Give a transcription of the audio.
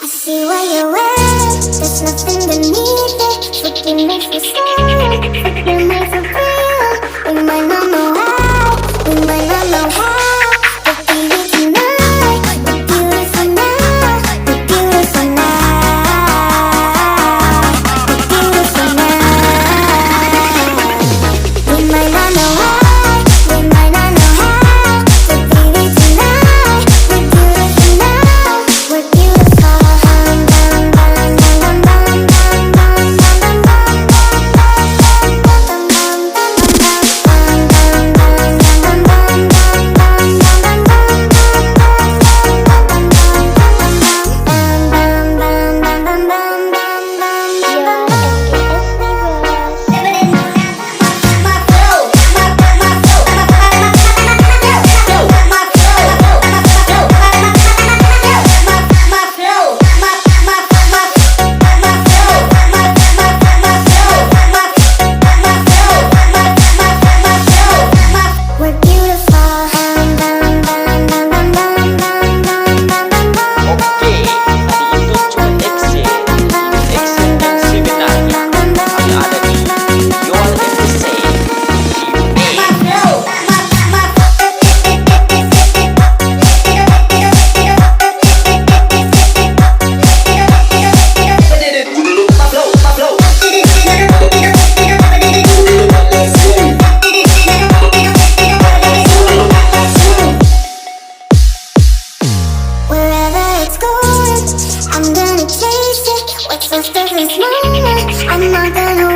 I see what you're wearing, there's nothing beneath it. Freaking makes me scared, freaking makes me feel. We might not know how, we might not know how, but baby tonight, we're beautiful now, we're beautiful now, we're beautiful now. We might not know why, we might not know how, but baby tonight, we're beautiful now, we're beautiful. I'm gonna chase it, what's faster than smaller, I'm not gonna